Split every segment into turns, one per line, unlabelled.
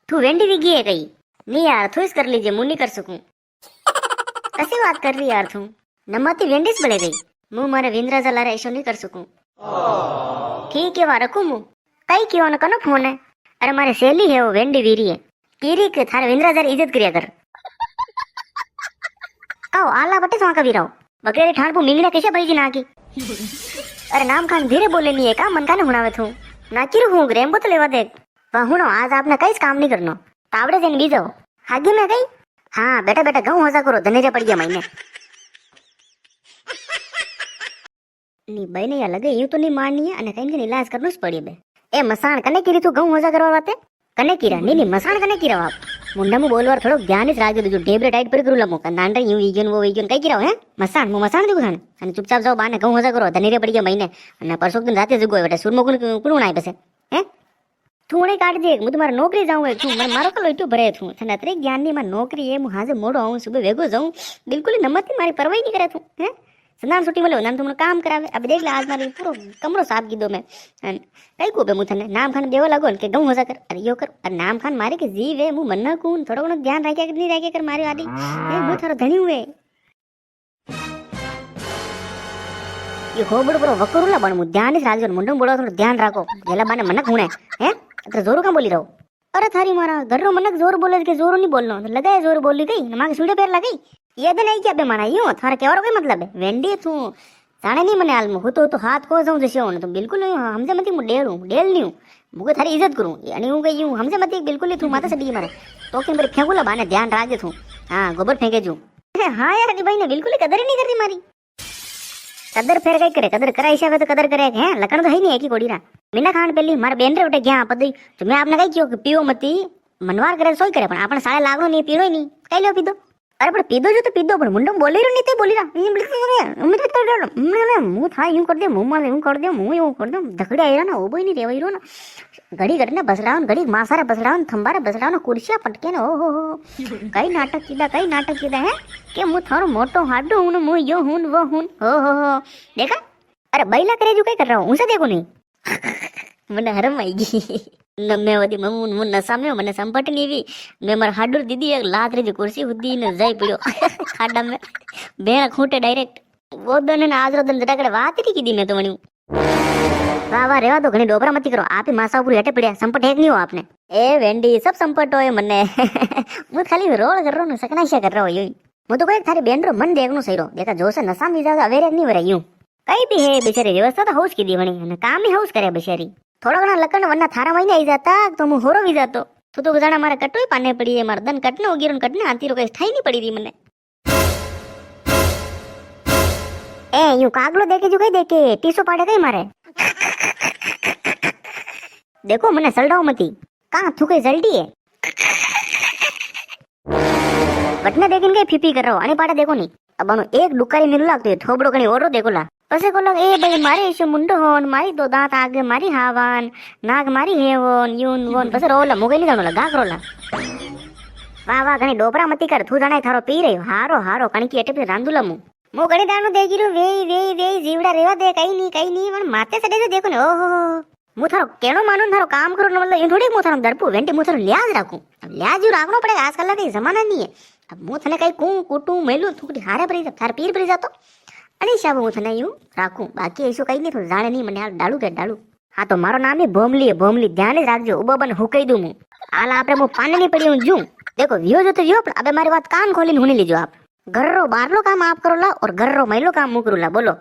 तू वेंडी भी गई है कहीं? नहीं यार, तू इस कर लीजिए, मुंह नहीं कर सकूं। कैसी बात कर रही यार तू? नमती वेंडीज बड़े गई, मुंह मारे विंद्रा जला रहा ऐसा नहीं कर सकूं। ठीक है, वहां रखूं मुंह। कई क्यों न कनो फोन है? अरे मारे सहेली है वो वेंडी वीरी है, कीरी के थारे विंद्रा जरा इज्जत करिया कर। आओ आला बटे तो कभी रहो वगैरह ठाण पू मिंगना कैसे भाई जी ना की। अरे नाम खान धीरे बोले नहीं है का मन का हुणावे थू ना किरू हूं रेमबो तो लेवा देख हुणो आज आपने कई काम नहीं करनो तावड़े से बीजो हागी में गई। हाँ बेटा बेटा गऊ होजा करो धनेरे पड़ गया महीने नहीं भाई ने लगे यूं तो नहीं मारनी है अने कहीं के इलाज करनो ज पड़ी बे। ए मसाण कने कीरी तू गऊ होजा करवा वाते कने कीरा नहीं मसाण कने कीरा आप मुंडा मु बोलवार थोड़ो ध्यान ज राखजो जो टेबरे टाइट पर करू लमो नांडा यूं ईगन वो ईगन कई कीरा है मसाण मु मसाण देगो थाने अने चुपचाप जाओ बाने गऊ होजा करो धनेरे पड़ गया महीने अने परसों दिन राते जगो बेटा सुरमो कुण आए बसे हैं तू नहीं काट दे मु तुम्हारा नौकरी जाऊं तू मन मारो कलो इटू भरे थू थने अतरे ज्ञान नहीं मार नौकरी है मु हाजे मोड़ो आऊं सुबह वेगो जाऊं बिल्कुल नमती मारी परवाही नहीं करे तू हैं सनान छुट्टी मिलो नाम तुमने काम करावे अब देख ले आज मारी पूरो कमरो साफ कीधो मैं कई को बे मु थने नाम खान देवा लागो के गऊ होजा कर अरे यो कर अरे नाम खान मारे के जीव है मु मन कून थोड़ो घणो ध्यान राख्या के नहीं राख्या कर मारी आदी ए मु थारो धणी हुए ये होबड़ बरो वकरुला बन मु ध्यान से राखजो मुंडम बोलो थोड़ो ध्यान राखो गेला बाने मनक हुणे हैं अरे जोर का बोली रहो। अरे थारी मारा घर रो मनक जोर बोले के जोर नहीं बोलनो लगाए जोर बोली गई नमा के सुड़े पैर लगी ये तो नहीं क्या बे माना यूं थारा केवारो कोई मतलब है वेंडी तू जाने नहीं मने हाल में हो तो हाथ को जाऊं जैसे हो तो बिल्कुल नहीं हमसे मत डेल हूं डेल नहीं हूं मुझे थारी इज्जत करूं यानी हूं गई यूं हमसे मत बिल्कुल नहीं तू माता से डी मारे तो के मेरे फेंकूला बाने ध्यान राख दे तू हां गोबर फेंके जू हां यार भाई ने बिल्कुल कदर ही नहीं करती मारी कदर फेर कई करे कदर करा हिसाब तो कदर करे हैं लखन तो है नहीं है की कोडीरा मीना खान पेली मारे बेन रे उठे गया पदी तो मैं आपने कई क्यों कि पीओ मती मनवार करे सोई करे पण आपण साळे लागो नहीं पीड़ो नहीं कई लो पीदो अरे पण पीदो जो तो पीदो पण मुंडम बोली रो नहीं ते बोली रा ये बिल्कुल मुंह था यूं कर दे मुंह मारे यूं कर दे मुंह यूं कर दे धकड़े आईरा ना ओबो नहीं रेवई रो ना घड़ी घड़ी ना बसड़ावन घड़ी मासारा बसड़ावन थंबारा बसड़ावन कुर्सिया पटके ना ओहो कई नाटक कीदा है के मु थारो मोटो हाडो हूं मु यो हूं वो हूं हो देखा अरे बैला करे जो कई कर रहा हूं उसे देखो नहीं મને હરમ આવી ગઈ નમે વધી મમ્મુ નસા મે મને સંપટ ની વી મે માર હાડુર દીદી એક લાત રે कुर्सी हुद्दी ने जाई पड़ो खाडा में बेण खूंटे डायरेक्ट वो दने ने आज रोदन जटाकड़े वात री कीदी मैं तो वणी वाह वाह रेवा दो घणी डोबरा मती करो आप ही मासा ऊपर हटे पड़या संपट है नहीं हो आपने ए वेंडी सब संपट होय मने मु खाली रोल कर रो न सकनाशा कर रो यूं मु तो कोई थारी बेन रो मन देखनो सहीरो देखा जो से नसा में जागा वेरे नहीं वरे यूं कई भी है बेचारी व्यवस्था तो हाउस की दी वणी ने काम ही हाउस करे बेचारी थोड़ा घना लकन वरना थारा महीने आई जाता तो मु होरो भी जातो तो जाना मारे कटोई पाने पड़ी है मर्दन कटने उगीरन कटने आती रो कई ठाई नहीं पड़ी री मने ए यूं कागलो देखे जो कई देखे टीसो पाड़े कई मारे देखो मने सलडाओ मती कहां थू कई जल्दी है वटने देखिन कई फीफी कर रहो अने पाड़े देखो नहीं अब अनु एक डुकारी मिल लागतो है थोबड़ो कणी ओरो देखो ला पसे को लग ए भाई मारे ऐसे मुंडो होन मारी दो दांत आगे मारी हावान नाग मारी है वोन यून वोन पसे रोला मुगे नहीं जानो लगा करोला वाह वाह घणी डोबरा मती कर तू जाने थारो पी रही हारो हारो कणकी एटे पे रांदुला मु घणी दाणो देगी रू वे जीवड़ा रेवा दे कई नहीं वन माते से दे देखो ने ओहो मु थारो केनो मानू थारो काम करो मतलब इन थोड़ी मु थारो दरपू वेंटी मु थारो लियाज राखू अब लियाज राखनो पड़ेगा आजकल का जमाना नहीं है अब मु थने कई कू कुटू मेलू थुकड़ी हारे परी थार पीर परी जातो अरे शाब हूँ थने यूं राखू बाकी ऐसो कई नहीं तो जाने नहीं मने हाल डालू के डालू हाँ तो मारो नाम है भोमली ध्यान ही राखजो उबन हुकई दूं मु हाल आपरे मु पानी नहीं पड़ी हूं जू देखो वियो जो तो वियो पर अबे मारी बात कान खोलीने हुनी लीजो आप घर रो बाहर लो काम आप करो ला और घर रो मैलो काम मु करू ला बोलो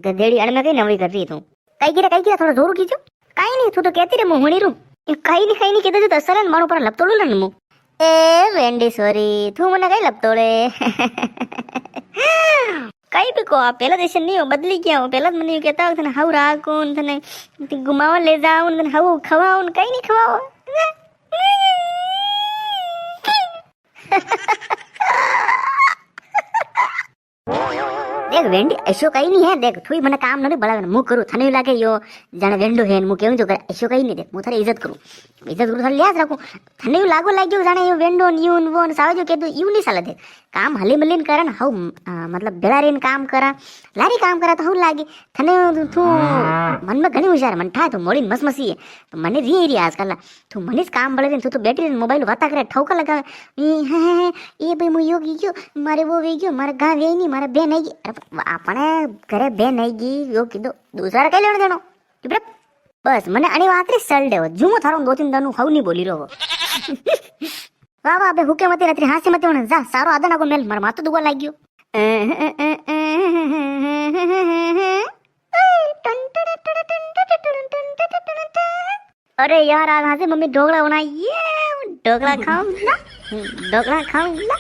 गधेड़ी अड़ में कई नवरी कर रही तू कई गिरा थोड़ा जोर कीजो कई नहीं तू तो कहती रे मु हुनी रू कई नहीं कीधो जो तो असलन मारो पर लपतोड़ू लन मु ए वेंडी सॉरी तू मने कई लपतोड़े कई भी को आप पहला देशन नहीं हो बदली क्या हो पहला मन यू कहता हो थने हाउ राखून थने घुमावा ले जाऊन थने हाउ खवाऊन कई नहीं खवाओ देख વેંડી એસો કઈ નહીં હે દેખ થોડી મને કામ નથી બળાવે હું કરું તને એવું લાગે યો જાણે વેંડો હે હું કેવું જો કરે એસો કઈ નહીં દેખ હું તારી ઇજ્જત કરું તારે લ્યાસ રાખું તને એવું લાગ્યું જાણે યો વેંડો ને યુન વો ને સાવે જો કીધું એવું નહીં ચાલે દેખ કામ હલી મલીને કરે ને હવ મતલબ ભેળા રહીને કામ કરા લારી કામ કરા તો હવ લાગે તને તું મનમાં ઘણી હોશિયાર મને થાય તું મોડીને મસમસી તો મને રહી આજકાલ તું મને જ કામ બળે તું તો બેટરી મોબાઈલ વાતા કરે ઠોકા લગાવે એ ભાઈ હું યોગી ગયો મારે વો વી ગયો મારા ગાં વેઈ નહીં મારા બેન આવી ગઈ આપણે ઘરે બેન આવી ગઈ યો કીધું દૂસરા કઈ લેવાનો દેણો બસ મને આની વાત સલ દેવો જુઓ થારો દો તીન દાનું હવ નહીં બોલી રહ્યો વાહ વાહ બે હુકે મતી રાત્રી હાસી મતી હોને જા સારો આદન આગો મેલ મારા માથું દુગવા લાગ્યો અરે યાર आज हासे मम्मी ढोकला बनाई ढोकला खाऊंगा ढोकला खाऊंगा